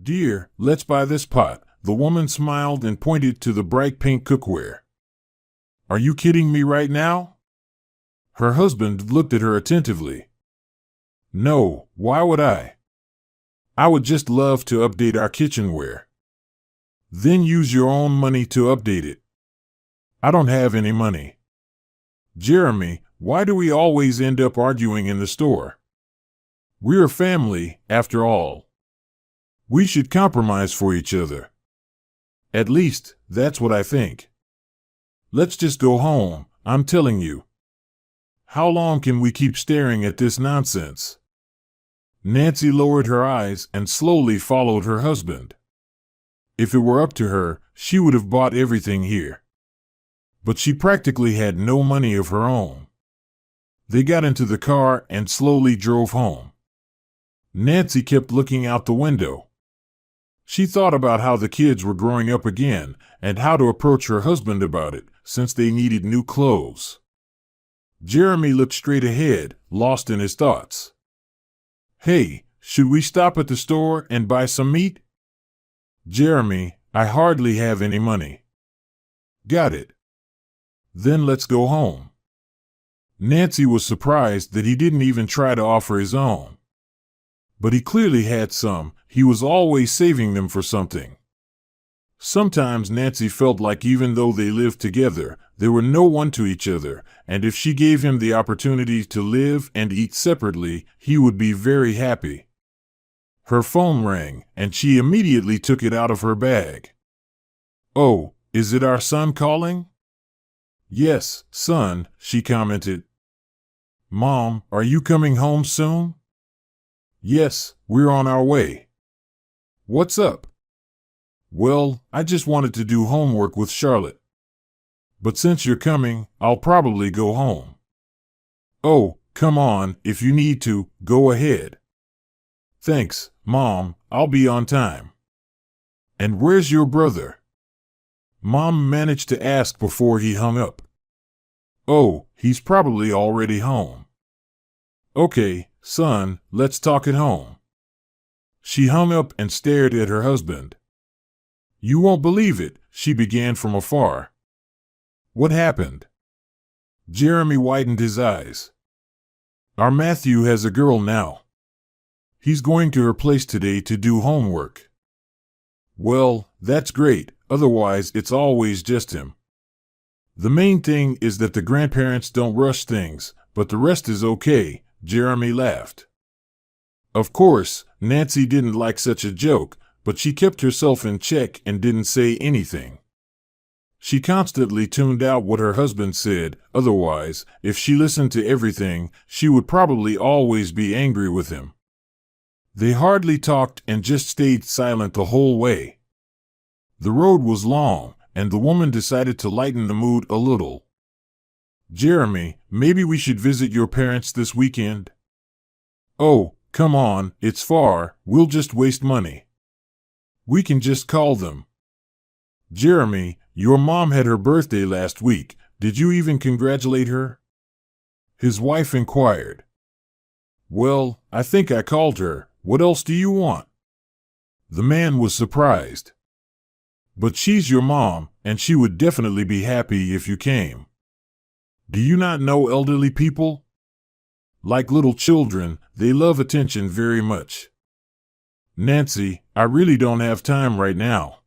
Dear, let's buy this pot. The woman smiled and pointed to the bright pink cookware. Are you kidding me right now? Her husband looked at her attentively. No, why would I? I would just love to update our kitchenware. Then use your own money to update it. I don't have any money. Jeremy, why do we always end up arguing in the store? We're a family, after all. We should compromise for each other. At least, that's what I think. Let's just go home, I'm telling you. How long can we keep staring at this nonsense? Nancy lowered her eyes and slowly followed her husband. If it were up to her, she would have bought everything here. But she practically had no money of her own. They got into the car and slowly drove home. Nancy kept looking out the window. She thought about how the kids were growing up again and how to approach her husband about it, since they needed new clothes. Jeremy looked straight ahead, lost in his thoughts. Hey, should we stop at the store and buy some meat? Jeremy, I hardly have any money. Got it. Then let's go home. Nancy was surprised that he didn't even try to offer his own. But he clearly had some. He was always saving them for something. Sometimes Nancy felt like even though they lived together, they were no one to each other, and if she gave him the opportunity to live and eat separately, he would be very happy. Her phone rang, and she immediately took it out of her bag. Oh, is it our son calling? Yes, son, she commented. Mom, are you coming home soon? Yes, we're on our way. What's up? Well, I just wanted to do homework with Charlotte. But since you're coming, I'll probably go home. Oh, come on, if you need to, go ahead. Thanks, Mom, I'll be on time. And where's your brother? Mom managed to ask before he hung up. Oh, he's probably already home. Okay, son, let's talk at home. She hung up and stared at her husband. You won't believe it, she began from afar. What happened? Jeremy widened his eyes. Our Matthew has a girl now. He's going to her place today to do homework. Well, that's great, otherwise it's always just him. The main thing is that the grandparents don't rush things, but the rest is okay, Jeremy laughed. Of course, Nancy didn't like such a joke, but she kept herself in check and didn't say anything. She constantly tuned out what her husband said, otherwise, if she listened to everything, she would probably always be angry with him. They hardly talked and just stayed silent the whole way. The road was long, and the woman decided to lighten the mood a little. Jeremy, maybe we should visit your parents this weekend? Oh, come on, it's far, we'll just waste money. We can just call them. Jeremy, your mom had her birthday last week. Did you even congratulate her? His wife inquired. Well, I think I called her. What else do you want? The man was surprised. But she's your mom, and she would definitely be happy if you came. Do you not know elderly people? Like little children, they love attention very much. Nancy, I really don't have time right now.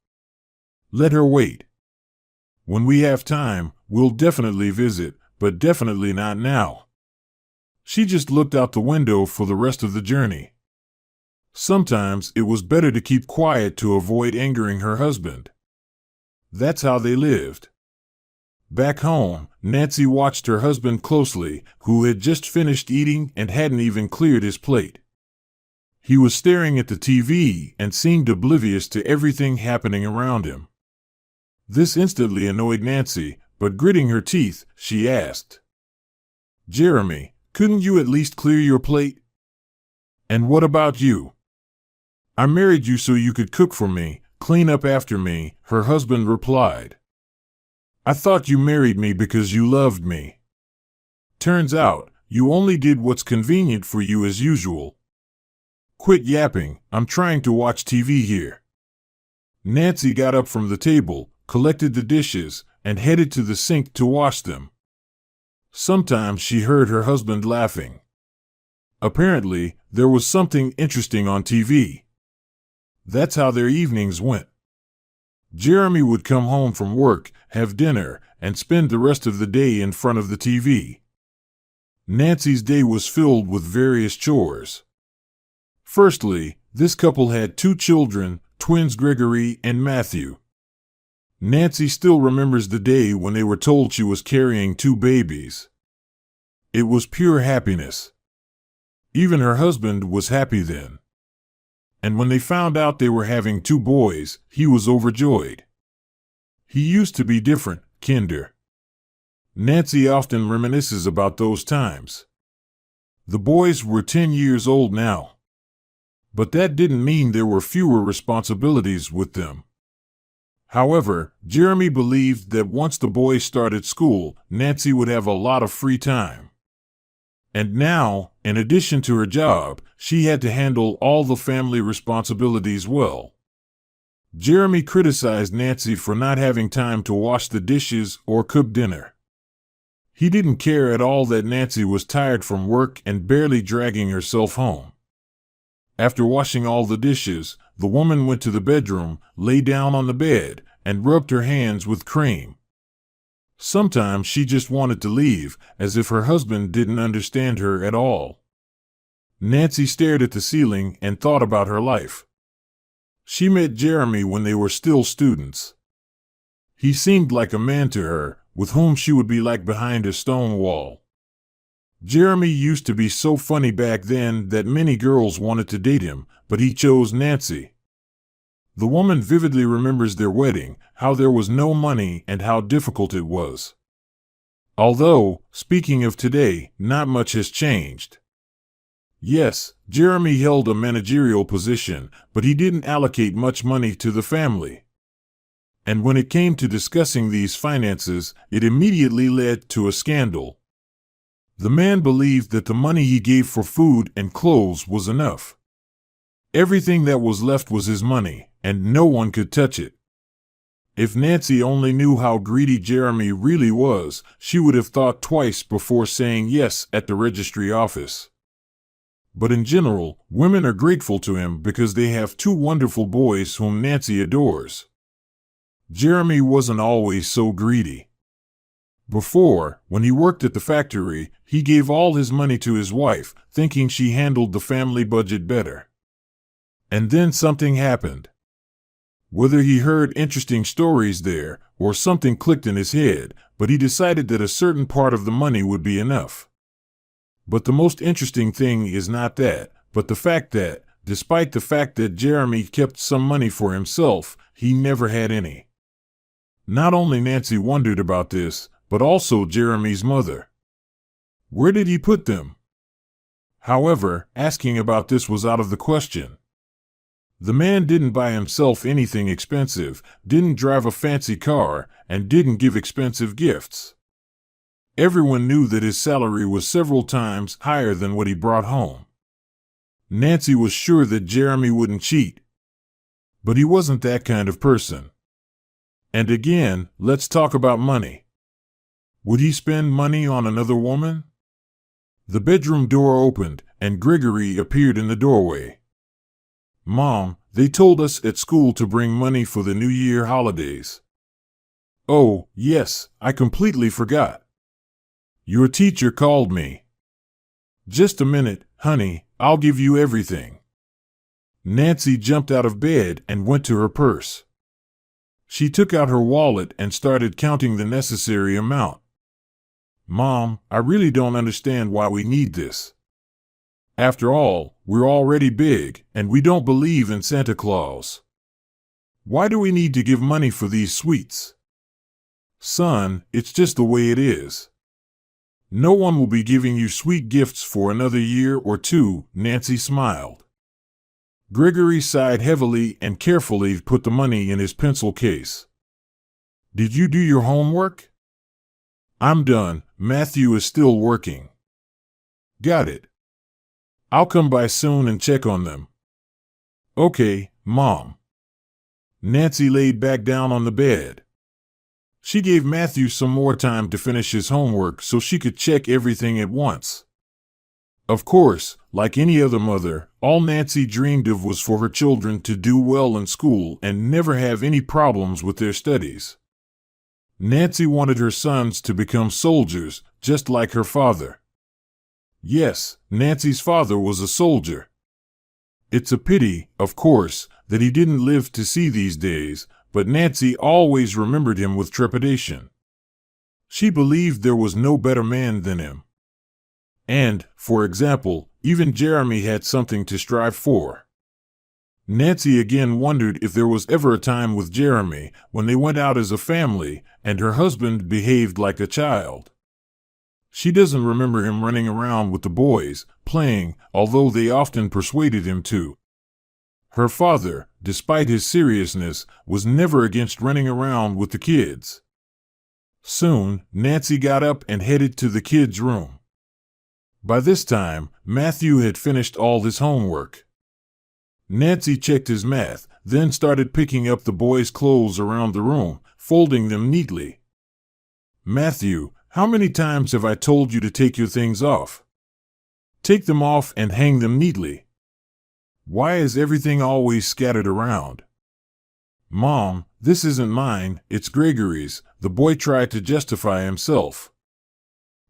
Let her wait. When we have time, we'll definitely visit, but definitely not now. She just looked out the window for the rest of the journey. Sometimes it was better to keep quiet to avoid angering her husband. That's how they lived. Back home, Nancy watched her husband closely, who had just finished eating and hadn't even cleared his plate. He was staring at the TV and seemed oblivious to everything happening around him. This instantly annoyed Nancy, but gritting her teeth, she asked, Jeremy, couldn't you at least clear your plate? And what about you? I married you so you could cook for me, clean up after me, her husband replied. I thought you married me because you loved me. Turns out, you only did what's convenient for you as usual. Quit yapping, I'm trying to watch TV here. Nancy got up from the table, collected the dishes, and headed to the sink to wash them. Sometimes she heard her husband laughing. Apparently, there was something interesting on TV. That's how their evenings went. Jeremy would come home from work, have dinner, and spend the rest of the day in front of the TV. Nancy's day was filled with various chores. Firstly, this couple had 2 children, twins Gregory and Matthew. Nancy still remembers the day when they were told she was carrying 2 babies. It was pure happiness. Even her husband was happy then. And when they found out they were having 2 boys, he was overjoyed. He used to be different, kinder. Nancy often reminisces about those times. The boys were 10 years old now. But that didn't mean there were fewer responsibilities with them. However, Jeremy believed that once the boys started school, Nancy would have a lot of free time. And now, in addition to her job, she had to handle all the family responsibilities well. Jeremy criticized Nancy for not having time to wash the dishes or cook dinner. He didn't care at all that Nancy was tired from work and barely dragging herself home. After washing all the dishes, the woman went to the bedroom, lay down on the bed, and rubbed her hands with cream. Sometimes she just wanted to leave, as if her husband didn't understand her at all. Nancy stared at the ceiling and thought about her life. She met Jeremy when they were still students. He seemed like a man to her, with whom she would be like behind a stone wall. Jeremy used to be so funny back then that many girls wanted to date him, but he chose Nancy. The woman vividly remembers their wedding, how there was no money and how difficult it was. Although, speaking of today, not much has changed. Yes, Jeremy held a managerial position, but he didn't allocate much money to the family. And when it came to discussing these finances, it immediately led to a scandal. The man believed that the money he gave for food and clothes was enough. Everything that was left was his money, and no one could touch it. If Nancy only knew how greedy Jeremy really was, she would have thought twice before saying yes at the registry office. But in general, women are grateful to him because they have 2 wonderful boys whom Nancy adores. Jeremy wasn't always so greedy. Before, when he worked at the factory, he gave all his money to his wife, thinking she handled the family budget better. And then something happened. Whether he heard interesting stories there, or something clicked in his head, but he decided that a certain part of the money would be enough. But the most interesting thing is not that, but the fact that, despite the fact that Jeremy kept some money for himself, he never had any. Not only Nancy wondered about this, but also Jeremy's mother. Where did he put them? However, asking about this was out of the question. The man didn't buy himself anything expensive, didn't drive a fancy car, and didn't give expensive gifts. Everyone knew that his salary was several times higher than what he brought home. Nancy was sure that Jeremy wouldn't cheat. But he wasn't that kind of person. And again, let's talk about money. Would he spend money on another woman? The bedroom door opened, and Gregory appeared in the doorway. Mom, they told us at school to bring money for the New Year holidays. Oh, yes, I completely forgot. Your teacher called me. Just a minute, honey, I'll give you everything. Nancy jumped out of bed and went to her purse. She took out her wallet and started counting the necessary amount. Mom, I really don't understand why we need this. After all, we're already big, and we don't believe in Santa Claus. Why do we need to give money for these sweets? Son, it's just the way it is. No one will be giving you sweet gifts for another year or 2, Nancy smiled. Gregory sighed heavily and carefully put the money in his pencil case. Did you do your homework? I'm done, Matthew is still working. Got it. I'll come by soon and check on them. Okay, Mom. Nancy laid back down on the bed. She gave Matthew some more time to finish his homework so she could check everything at once. Of course, like any other mother, all Nancy dreamed of was for her children to do well in school and never have any problems with their studies. Nancy wanted her sons to become soldiers, just like her father. Yes, Nancy's father was a soldier. It's a pity, of course, that he didn't live to see these days, but Nancy always remembered him with trepidation. She believed there was no better man than him. And, for example, even Jeremy had something to strive for. Nancy again wondered if there was ever a time with Jeremy when they went out as a family and her husband behaved like a child. She doesn't remember him running around with the boys, playing, although they often persuaded him to. Her father, despite his seriousness, was never against running around with the kids. Soon, Nancy got up and headed to the kids' room. By this time, Matthew had finished all his homework. Nancy checked his math, then started picking up the boys' clothes around the room, folding them neatly. Matthew, how many times have I told you to take your things off? Take them off and hang them neatly. Why is everything always scattered around? Mom, this isn't mine, it's Gregory's, the boy tried to justify himself.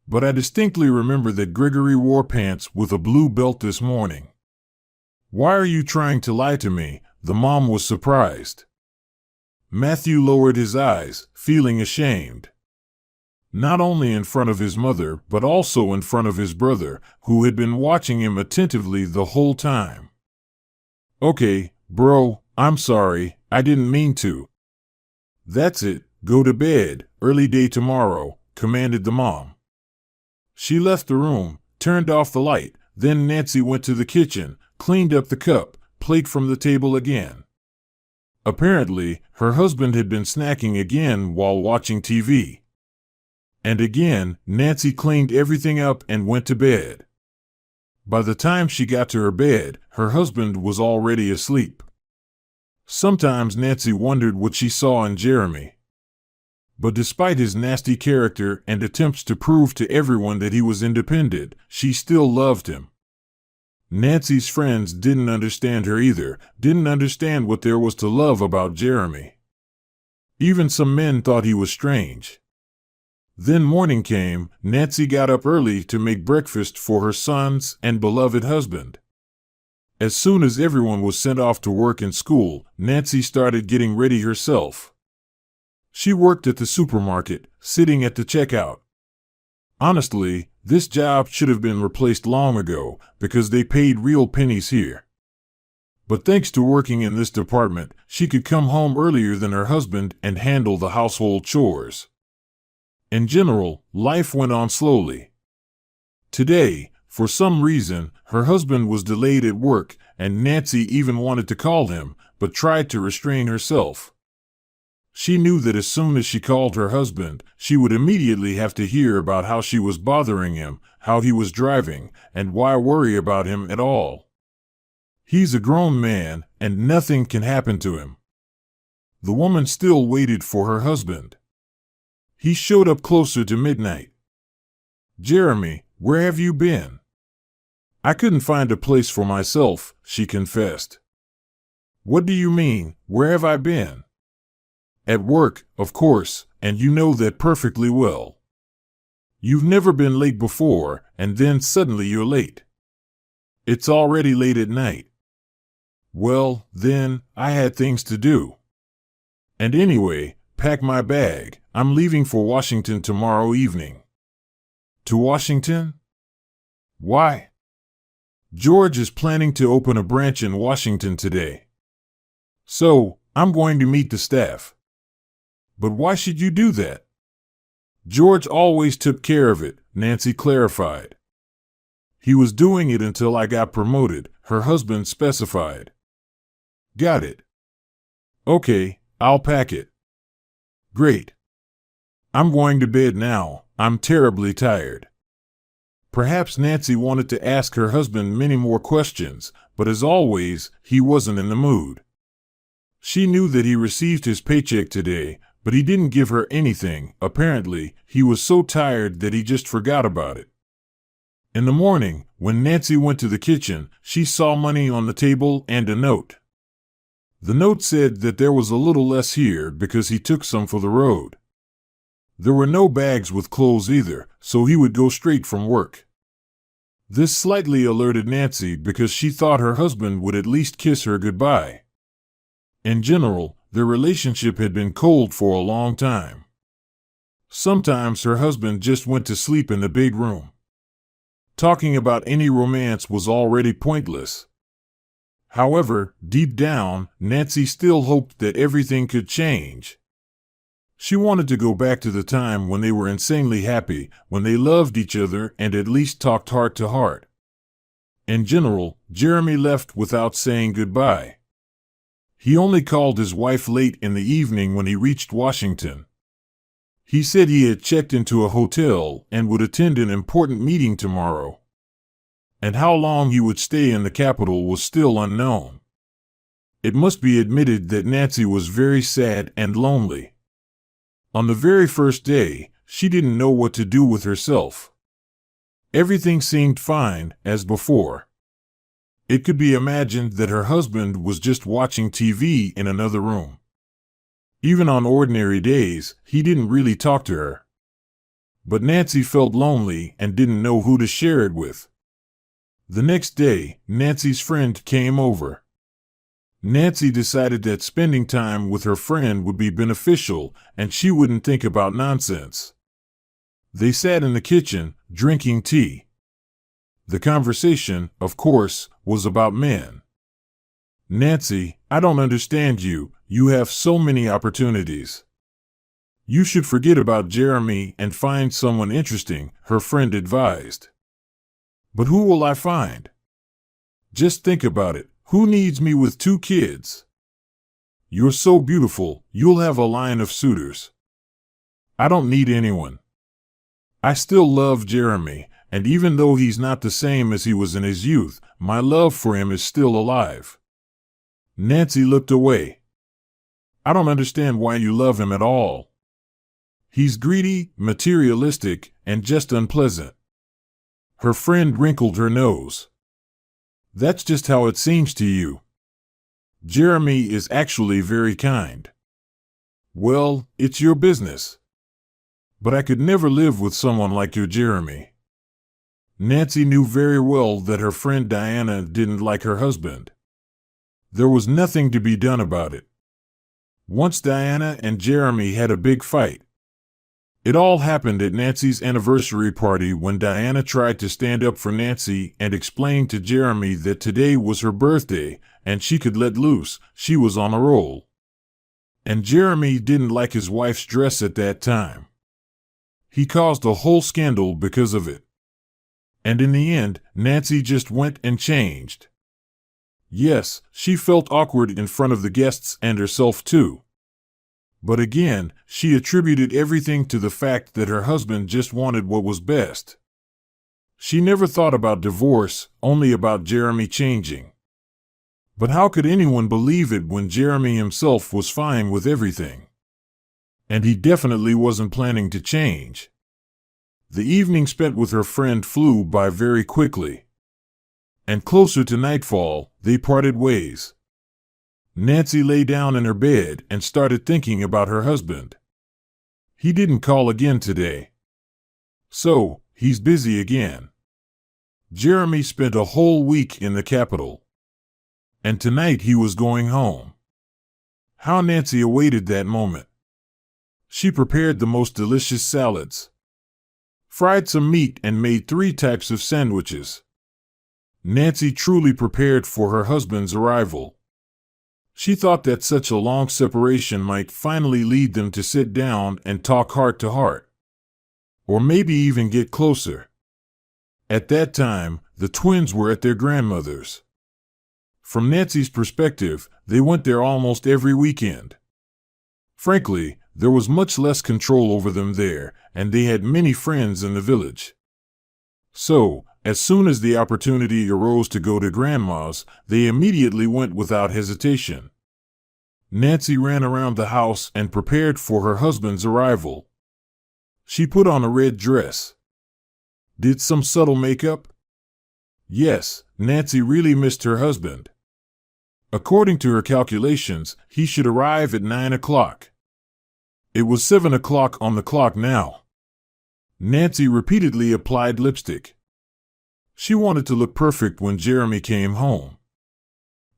But I distinctly remember that Gregory wore pants with a blue belt this morning. Why are you trying to lie to me? The mom was surprised. Matthew lowered his eyes, feeling ashamed. Not only in front of his mother, but also in front of his brother, who had been watching him attentively the whole time. Okay, bro, I'm sorry, I didn't mean to. That's it, go to bed, early day tomorrow, commanded the mom. She left the room, turned off the light, then Nancy went to the kitchen, cleaned up the cup, plate from the table again. Apparently, her husband had been snacking again while watching TV. And again, Nancy cleaned everything up and went to bed. By the time she got to her bed, her husband was already asleep. Sometimes Nancy wondered what she saw in Jeremy. But despite his nasty character and attempts to prove to everyone that he was independent, she still loved him. Nancy's friends didn't understand her either, didn't understand what there was to love about Jeremy. Even some men thought he was strange. Then morning came, Nancy got up early to make breakfast for her sons and beloved husband. As soon as everyone was sent off to work and school, Nancy started getting ready herself. She worked at the supermarket, sitting at the checkout. Honestly, this job should have been replaced long ago, because they paid real pennies here. But thanks to working in this department, she could come home earlier than her husband and handle the household chores. In general, life went on slowly. Today, for some reason, her husband was delayed at work, and Nancy even wanted to call him, but tried to restrain herself. She knew that as soon as she called her husband, she would immediately have to hear about how she was bothering him, how he was driving, and why worry about him at all. He's a grown man, and nothing can happen to him. The woman still waited for her husband. He showed up closer to midnight. Jeremy, where have you been? I couldn't find a place for myself, she confessed. What do you mean, where have I been? At work, of course, and you know that perfectly well. You've never been late before, and then suddenly you're late. It's already late at night. Well, then, I had things to do. And anyway, pack my bag, I'm leaving for Washington tomorrow evening. To Washington? Why? George is planning to open a branch in Washington today. So, I'm going to meet the staff. But why should you do that? George always took care of it, Nancy clarified. He was doing it until I got promoted, her husband specified. Got it. Okay, I'll pack it. Great. I'm going to bed now, I'm terribly tired. Perhaps Nancy wanted to ask her husband many more questions, but as always, he wasn't in the mood. She knew that he received his paycheck today, but he didn't give her anything. Apparently, he was so tired that he just forgot about it. In the morning, when Nancy went to the kitchen, she saw money on the table and a note. The note said that there was a little less here because he took some for the road. There were no bags with clothes either, so he would go straight from work. This slightly alerted Nancy because she thought her husband would at least kiss her goodbye. In general, their relationship had been cold for a long time. Sometimes her husband just went to sleep in the big room. Talking about any romance was already pointless. However, deep down, Nancy still hoped that everything could change. She wanted to go back to the time when they were insanely happy, when they loved each other and at least talked heart to heart. In general, Jeremy left without saying goodbye. He only called his wife late in the evening when he reached Washington. He said he had checked into a hotel and would attend an important meeting tomorrow. And how long he would stay in the capital was still unknown. It must be admitted that Nancy was very sad and lonely. On the very first day, she didn't know what to do with herself. Everything seemed fine, as before. It could be imagined that her husband was just watching TV in another room. Even on ordinary days, he didn't really talk to her. But Nancy felt lonely and didn't know who to share it with. The next day, Nancy's friend came over. Nancy decided that spending time with her friend would be beneficial and she wouldn't think about nonsense. They sat in the kitchen, drinking tea. The conversation, of course, was about men. "Nancy, I don't understand you. You have so many opportunities. You should forget about Jeremy and find someone interesting," her friend advised. "But who will I find? Just think about it. Who needs me with 2 kids? You're so beautiful, you'll have a line of suitors. I don't need anyone. I still love Jeremy, and even though he's not the same as he was in his youth, my love for him is still alive." Nancy looked away. "I don't understand why you love him at all. He's greedy, materialistic, and just unpleasant." Her friend wrinkled her nose. "That's just how it seems to you. Jeremy is actually very kind." "Well, it's your business. But I could never live with someone like your Jeremy." Nancy knew very well that her friend Diana didn't like her husband. There was nothing to be done about it. Once Diana and Jeremy had a big fight. It all happened at Nancy's anniversary party when Diana tried to stand up for Nancy and explain to Jeremy that today was her birthday and she could let loose, she was on a roll. And Jeremy didn't like his wife's dress at that time. He caused a whole scandal because of it. And in the end, Nancy just went and changed. Yes, she felt awkward in front of the guests and herself too. But again, she attributed everything to the fact that her husband just wanted what was best. She never thought about divorce, only about Jeremy changing. But how could anyone believe it when Jeremy himself was fine with everything? And he definitely wasn't planning to change. The evening spent with her friend flew by very quickly. And closer to nightfall, they parted ways. Nancy lay down in her bed and started thinking about her husband. He didn't call again today. So, he's busy again. Jeremy spent a whole week in the capital. And tonight he was going home. How Nancy awaited that moment. She prepared the most delicious salads, fried some meat, and made 3 types of sandwiches. Nancy truly prepared for her husband's arrival. She thought that such a long separation might finally lead them to sit down and talk heart to heart. Or maybe even get closer. At that time, the twins were at their grandmother's. From Nancy's perspective, they went there almost every weekend. Frankly, there was much less control over them there, and they had many friends in the village. So, as soon as the opportunity arose to go to Grandma's, they immediately went without hesitation. Nancy ran around the house and prepared for her husband's arrival. She put on a red dress. Did some subtle makeup? Yes, Nancy really missed her husband. According to her calculations, he should arrive at 9 o'clock. It was 7 o'clock on the clock now. Nancy repeatedly applied lipstick. She wanted to look perfect when Jeremy came home.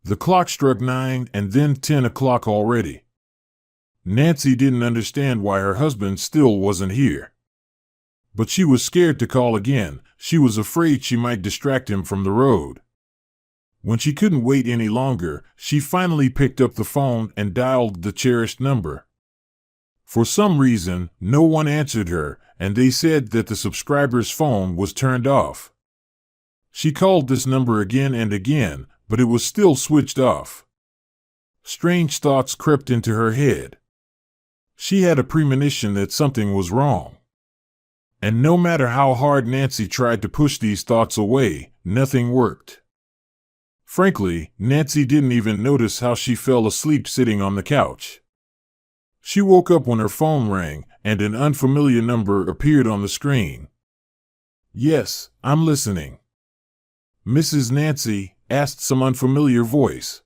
The clock struck 9 and then 10 o'clock already. Nancy didn't understand why her husband still wasn't here. But she was scared to call again. She was afraid she might distract him from the road. When she couldn't wait any longer, she finally picked up the phone and dialed the cherished number. For some reason, no one answered her, and they said that the subscriber's phone was turned off. She called this number again and again, but it was still switched off. Strange thoughts crept into her head. She had a premonition that something was wrong. And no matter how hard Nancy tried to push these thoughts away, nothing worked. Frankly, Nancy didn't even notice how she fell asleep sitting on the couch. She woke up when her phone rang, and an unfamiliar number appeared on the screen. "Yes, I'm listening." "Mrs. Nancy?" asked some unfamiliar voice.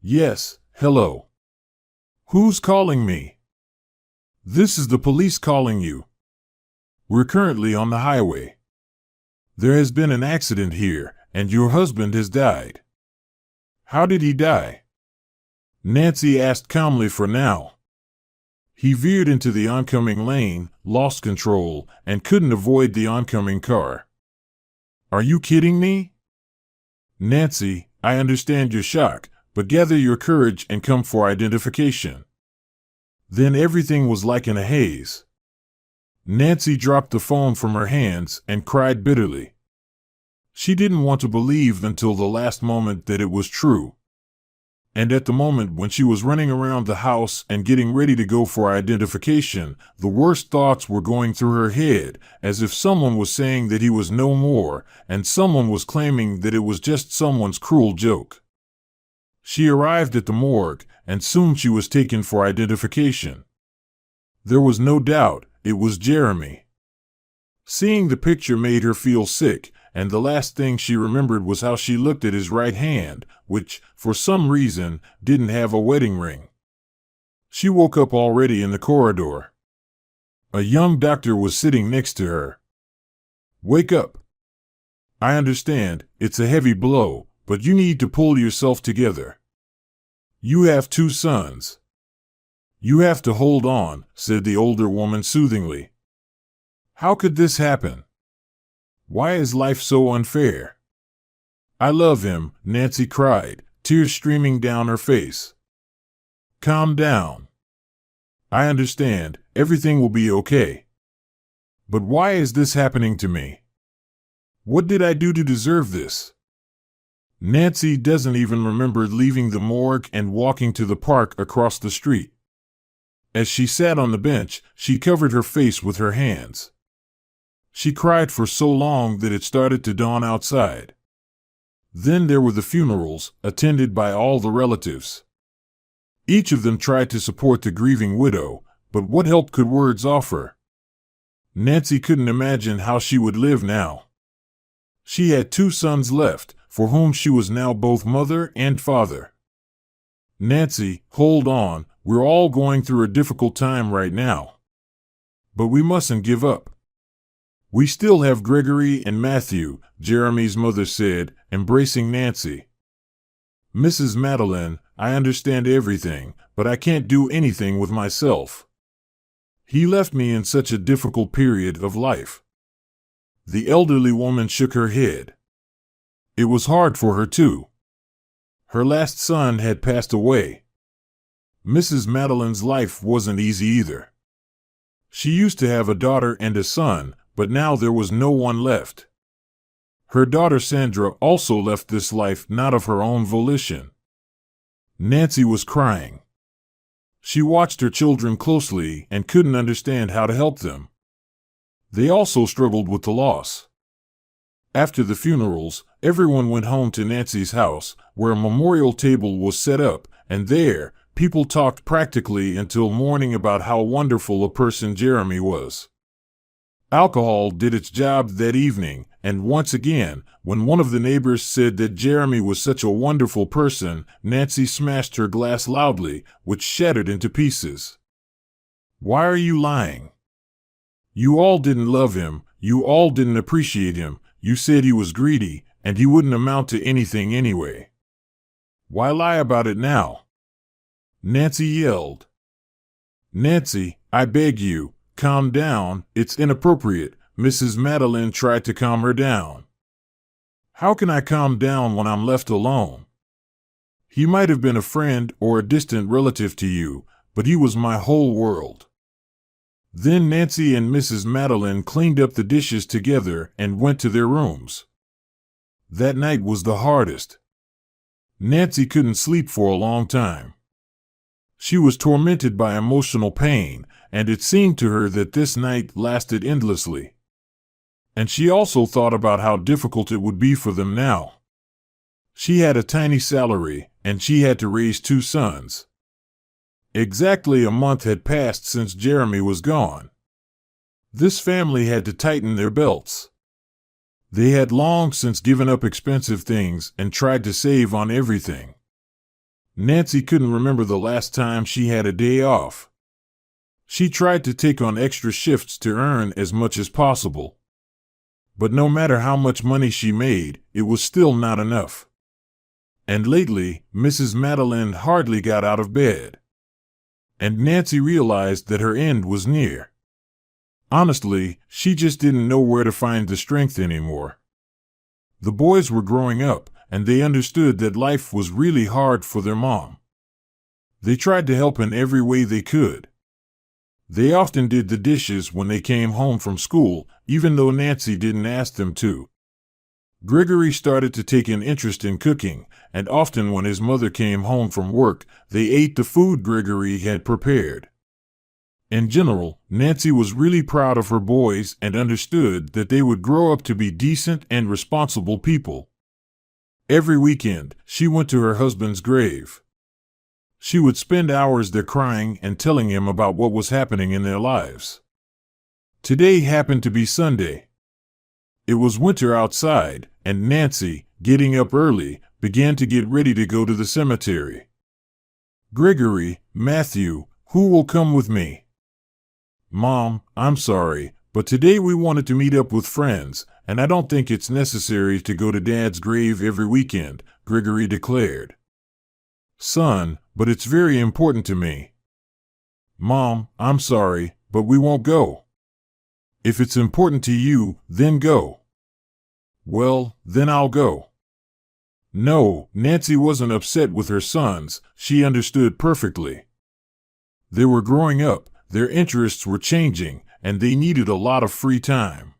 "Yes, hello." "Who's calling me?" "This is the police calling you. We're currently on the highway. There has been an accident here, and your husband has died." "How did he die?" Nancy asked calmly for now. "He veered into the oncoming lane, lost control, and couldn't avoid the oncoming car." "Are you kidding me?" "Nancy, I understand your shock, but gather your courage and come for identification." Then everything was like in a haze. Nancy dropped the phone from her hands and cried bitterly. She didn't want to believe until the last moment that it was true. And at the moment when she was running around the house and getting ready to go for identification, the worst thoughts were going through her head, as if someone was saying that he was no more, and someone was claiming that it was just someone's cruel joke. She arrived at the morgue, and soon she was taken for identification. There was no doubt, it was Jeremy. Seeing the picture made her feel sick, and the last thing she remembered was how she looked at his right hand, which, for some reason, didn't have a wedding ring. She woke up already in the corridor. A young doctor was sitting next to her. "Wake up. I understand, it's a heavy blow, but you need to pull yourself together. You have 2 sons. You have to hold on," said the older woman soothingly. "How could this happen? Why is life so unfair?" "I love him," Nancy cried, tears streaming down her face. "Calm down. I understand, everything will be okay. But why is this happening to me? What did I do to deserve this?" Nancy doesn't even remember leaving the morgue and walking to the park across the street. As she sat on the bench, she covered her face with her hands. She cried for so long that it started to dawn outside. Then there were the funerals, attended by all the relatives. Each of them tried to support the grieving widow, but what help could words offer? Nancy couldn't imagine how she would live now. She had 2 sons left, for whom she was now both mother and father. "Nancy, hold on, we're all going through a difficult time right now. But we mustn't give up. We still have Gregory and Matthew," Jeremy's mother said, embracing Nancy. "Mrs. Madeline, I understand everything, but I can't do anything with myself. He left me in such a difficult period of life." The elderly woman shook her head. It was hard for her too. Her last son had passed away. Mrs. Madeline's life wasn't easy either. She used to have a daughter and a son, but now there was no one left. Her daughter Sandra also left this life not of her own volition. Nancy was crying. She watched her children closely and couldn't understand how to help them. They also struggled with the loss. After the funerals, everyone went home to Nancy's house, where a memorial table was set up, and there, people talked practically until morning about how wonderful a person Jeremy was. Alcohol did its job that evening, and once again, when one of the neighbors said that Jeremy was such a wonderful person, Nancy smashed her glass loudly, which shattered into pieces. "Why are you lying? You all didn't love him, you all didn't appreciate him, you said he was greedy, and he wouldn't amount to anything anyway. Why lie about it now?" Nancy yelled. "Nancy, I beg you, calm down, it's inappropriate." Mrs. Madeline tried to calm her down. "How can I calm down when I'm left alone? He might have been a friend or a distant relative to you, but he was my whole world." Then Nancy and Mrs. Madeline cleaned up the dishes together and went to their rooms. That night was the hardest. Nancy couldn't sleep for a long time. She was tormented by emotional pain, and it seemed to her that this night lasted endlessly. And she also thought about how difficult it would be for them now. She had a tiny salary, and she had to raise 2 sons. Exactly a month had passed since Jeremy was gone. This family had to tighten their belts. They had long since given up expensive things and tried to save on everything. Nancy couldn't remember the last time she had a day off. She tried to take on extra shifts to earn as much as possible. But no matter how much money she made, it was still not enough. And lately, Mrs. Madeline hardly got out of bed. And Nancy realized that her end was near. Honestly, she just didn't know where to find the strength anymore. The boys were growing up, and they understood that life was really hard for their mom. They tried to help in every way they could. They often did the dishes when they came home from school, even though Nancy didn't ask them to. Gregory started to take an interest in cooking, and often when his mother came home from work, they ate the food Gregory had prepared. In general, Nancy was really proud of her boys and understood that they would grow up to be decent and responsible people. Every weekend, she went to her husband's grave. She would spend hours there crying and telling him about what was happening in their lives. Today happened to be Sunday. It was winter outside, and Nancy, getting up early, began to get ready to go to the cemetery. "Gregory, Matthew, who will come with me?" "Mom, I'm sorry, but today we wanted to meet up with friends, and I don't think it's necessary to go to Dad's grave every weekend," Gregory declared. "Son, but it's very important to me." "Mom, I'm sorry, but we won't go." "If it's important to you, then go." "Well, then I'll go." No, Nancy wasn't upset with her sons, she understood perfectly. They were growing up, their interests were changing, and they needed a lot of free time.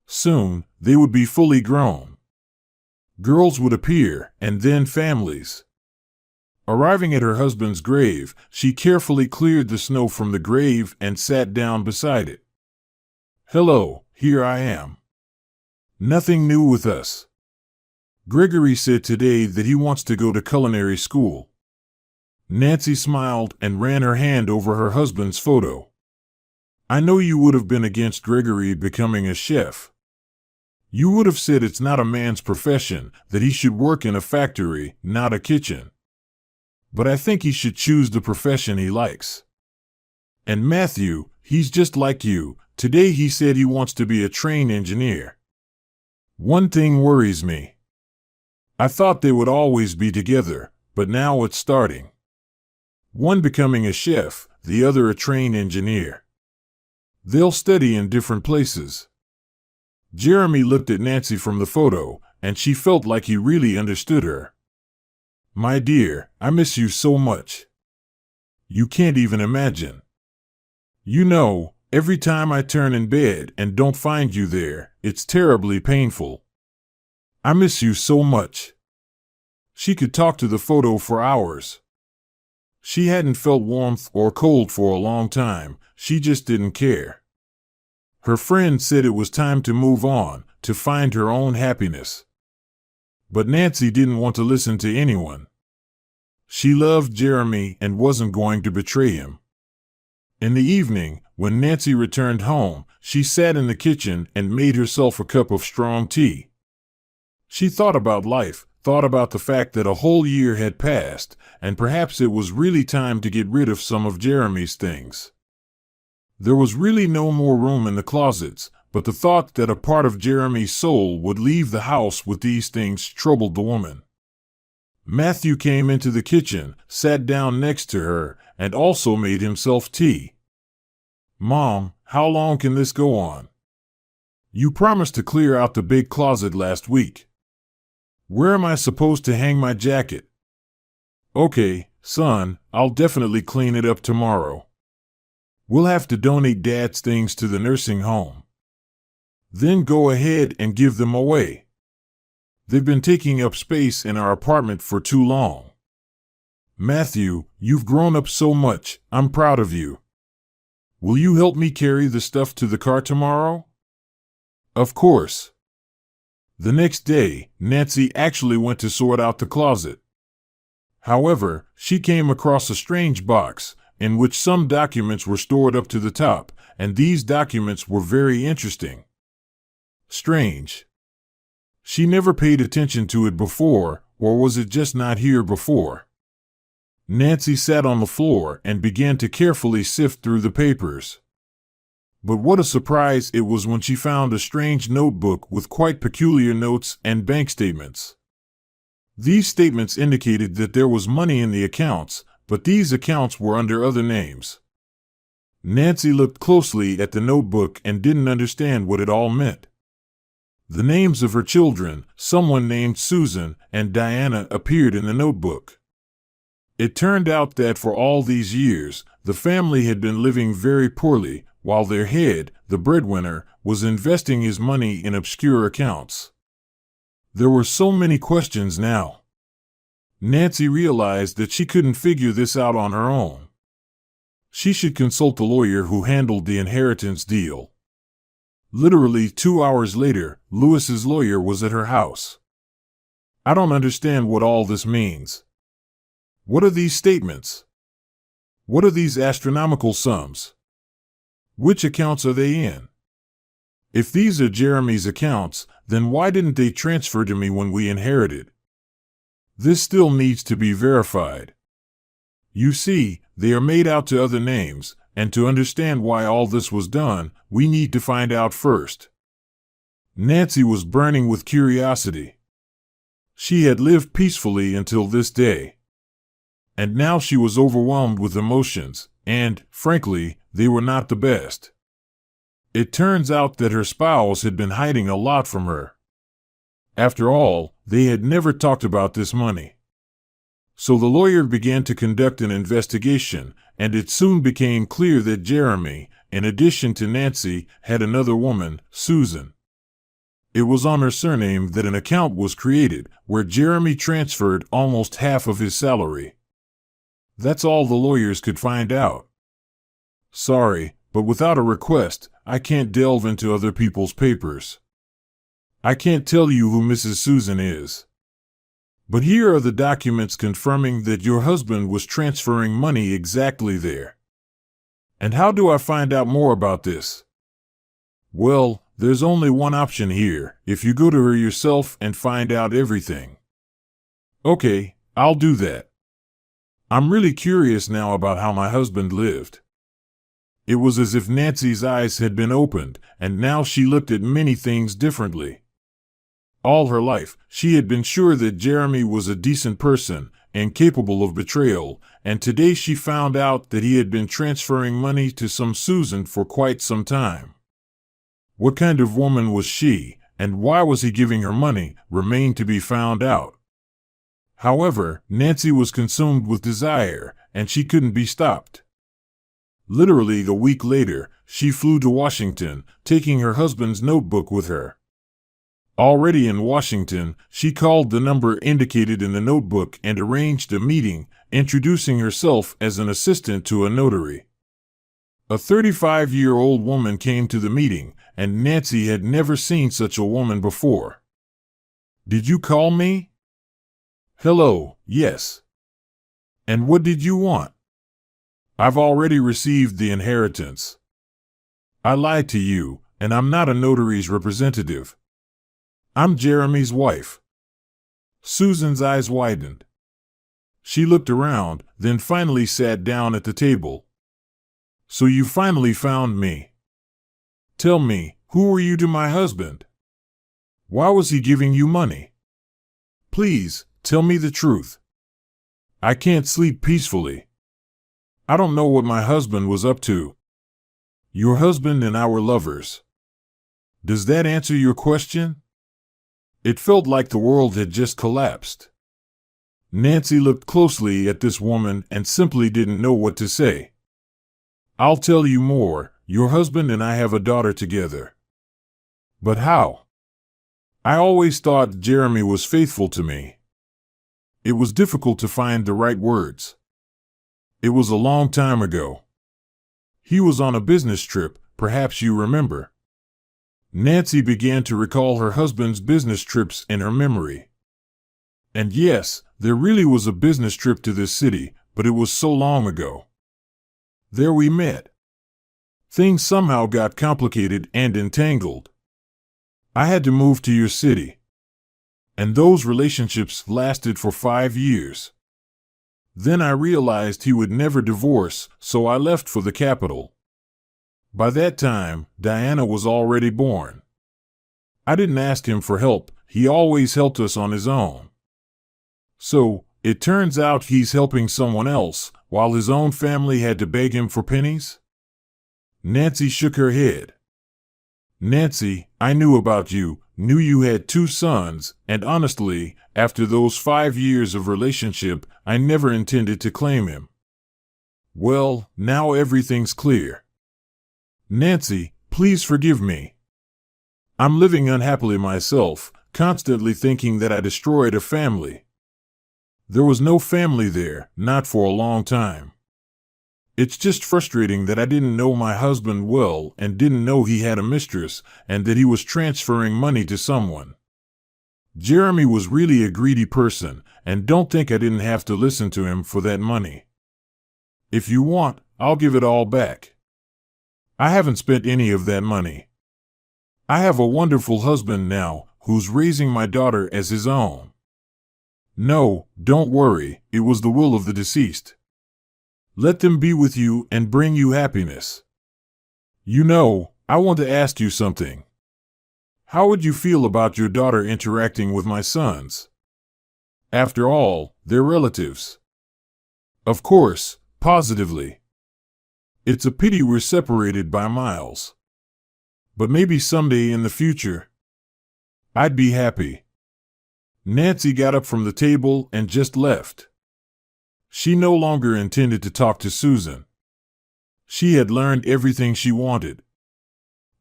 Soon, they would be fully grown. Girls would appear, and then families. Arriving at her husband's grave, she carefully cleared the snow from the grave and sat down beside it. "Hello, here I am. Nothing new with us. Gregory said today that he wants to go to culinary school." Nancy smiled and ran her hand over her husband's photo. "I know you would have been against Gregory becoming a chef. You would have said it's not a man's profession, that he should work in a factory, not a kitchen. But I think he should choose the profession he likes. And Matthew, he's just like you. Today he said he wants to be a train engineer. One thing worries me. I thought they would always be together, but now it's starting. One becoming a chef, the other a train engineer. They'll study in different places." Jeremy looked at Nancy from the photo, and she felt like he really understood her. "My dear, I miss you so much. You can't even imagine. You know, every time I turn in bed and don't find you there, it's terribly painful. I miss you so much." She could talk to the photo for hours. She hadn't felt warmth or cold for a long time, she just didn't care. Her friend said it was time to move on, to find her own happiness. But Nancy didn't want to listen to anyone. She loved Jeremy and wasn't going to betray him. In the evening, when Nancy returned home, she sat in the kitchen and made herself a cup of strong tea. She thought about life, thought about the fact that a whole year had passed, and perhaps it was really time to get rid of some of Jeremy's things. There was really no more room in the closets, but the thought that a part of Jeremy's soul would leave the house with these things troubled the woman. Matthew came into the kitchen, sat down next to her, and also made himself tea. "Mom, how long can this go on? You promised to clear out the big closet last week. Where am I supposed to hang my jacket?" "Okay, son, I'll definitely clean it up tomorrow. We'll have to donate Dad's things to the nursing home. Then go ahead and give them away. They've been taking up space in our apartment for too long. Matthew, you've grown up so much. I'm proud of you. Will you help me carry the stuff to the car tomorrow?" "Of course." The next day, Nancy actually went to sort out the closet. However, she came across a strange box, in which some documents were stored up to the top, and these documents were very interesting. Strange. She never paid attention to it before, or was it just not here before? Nancy sat on the floor and began to carefully sift through the papers. But what a surprise it was when she found a strange notebook with quite peculiar notes and bank statements. These statements indicated that there was money in the accounts, but these accounts were under other names. Nancy looked closely at the notebook and didn't understand what it all meant. The names of her children, someone named Susan and Diana, appeared in the notebook. It turned out that for all these years, the family had been living very poorly, while their head, the breadwinner, was investing his money in obscure accounts. There were so many questions now. Nancy realized that she couldn't figure this out on her own. She should consult the lawyer who handled the inheritance deal. Literally 2 hours later, Lewis's lawyer was at her house. "I don't understand what all this means. What are these statements? What are these astronomical sums? Which accounts are they in? If these are Jeremy's accounts, then why didn't they transfer to me when we inherited? This still needs to be verified. You see, they are made out to other names, and to understand why all this was done, we need to find out first." Nancy was burning with curiosity. She had lived peacefully until this day. And now she was overwhelmed with emotions, and, frankly, they were not the best. It turns out that her spouse had been hiding a lot from her. After all, they had never talked about this money. So the lawyer began to conduct an investigation, and it soon became clear that Jeremy, in addition to Nancy, had another woman, Susan. It was on her surname that an account was created, where Jeremy transferred almost half of his salary. That's all the lawyers could find out. Sorry, but without a request, I can't delve into other people's papers. I can't tell you who Mrs. Susan is. But here are the documents confirming that your husband was transferring money exactly there. And how do I find out more about this? Well, there's only one option here, if you go to her yourself and find out everything. Okay, I'll do that. I'm really curious now about how my husband lived. It was as if Nancy's eyes had been opened, and now she looked at many things differently. All her life, she had been sure that Jeremy was a decent person, incapable of betrayal, and today she found out that he had been transferring money to some Susan for quite some time. What kind of woman was she, and why was he giving her money, remained to be found out. However, Nancy was consumed with desire, and she couldn't be stopped. Literally a week later, she flew to Washington, taking her husband's notebook with her. Already in Washington, she called the number indicated in the notebook and arranged a meeting, introducing herself as an assistant to a notary. A 35-year-old woman came to the meeting, and Nancy had never seen such a woman before. "Did you call me?" "Hello, yes. And what did you want?" "I've already received the inheritance." "I lied to you, and I'm not a notary's representative. I'm Jeremy's wife." Susan's eyes widened. She looked around, then finally sat down at the table. "So you finally found me. Tell me, who were you to my husband? Why was he giving you money? Please, tell me the truth. I can't sleep peacefully. I don't know what my husband was up to." "Your husband and I were lovers." "Does that answer your question?" It felt like the world had just collapsed. Nancy looked closely at this woman and simply didn't know what to say. "I'll tell you more. Your husband and I have a daughter together." "But how?" "I always thought Jeremy was faithful to me." It was difficult to find the right words. It was a long time ago. He was on a business trip, perhaps you remember. Nancy began to recall her husband's business trips in her memory. And yes, there really was a business trip to this city, but it was so long ago. There we met. Things somehow got complicated and entangled. I had to move to your city. And those relationships lasted for 5 years. Then I realized he would never divorce, so I left for the capital. By that time, Diana was already born. I didn't ask him for help, he always helped us on his own. So, it turns out he's helping someone else, while his own family had to beg him for pennies? Nancy shook her head. "Nancy, I knew about you, knew you had 2 sons, and honestly, after those 5 years of relationship, I never intended to claim him." "Well, now everything's clear." "Nancy, please forgive me. I'm living unhappily myself, constantly thinking that I destroyed a family. There was no family there, not for a long time. It's just frustrating that I didn't know my husband well and didn't know he had a mistress and that he was transferring money to someone. Jeremy was really a greedy person, and don't think I didn't have to listen to him for that money. If you want, I'll give it all back. I haven't spent any of that money. I have a wonderful husband now, who's raising my daughter as his own. No, don't worry, it was the will of the deceased. Let them be with you and bring you happiness. You know, I want to ask you something. How would you feel about your daughter interacting with my sons? After all, they're relatives." "Of course, positively. It's a pity we're separated by miles. But maybe someday in the future, I'd be happy." Nancy got up from the table and just left. She no longer intended to talk to Susan. She had learned everything she wanted.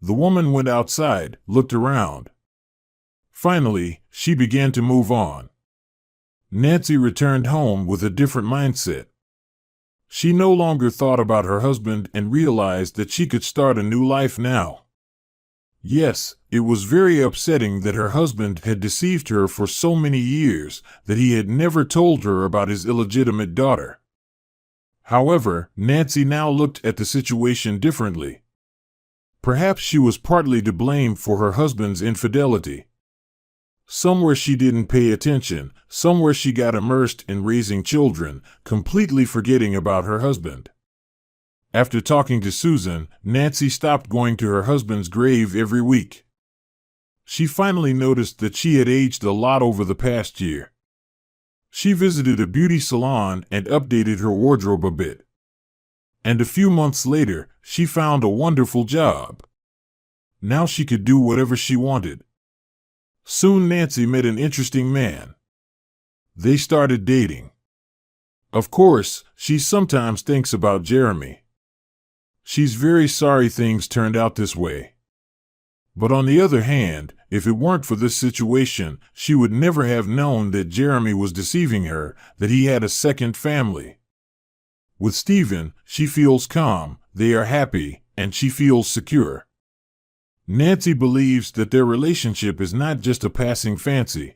The woman went outside, looked around. Finally, she began to move on. Nancy returned home with a different mindset. She no longer thought about her husband and realized that she could start a new life now. Yes, it was very upsetting that her husband had deceived her for so many years, that he had never told her about his illegitimate daughter. However, Nancy now looked at the situation differently. Perhaps she was partly to blame for her husband's infidelity. Somewhere she didn't pay attention, somewhere she got immersed in raising children, completely forgetting about her husband. After talking to Susan, Nancy stopped going to her husband's grave every week. She finally noticed that she had aged a lot over the past year. She visited a beauty salon and updated her wardrobe a bit. And a few months later, she found a wonderful job. Now she could do whatever she wanted. Soon Nancy met an interesting man. They started dating. Of course, she sometimes thinks about Jeremy. She's very sorry things turned out this way. But on the other hand, if it weren't for this situation, she would never have known that Jeremy was deceiving her, that he had a second family. With Stephen, she feels calm, they are happy, and she feels secure. Nancy believes that their relationship is not just a passing fancy.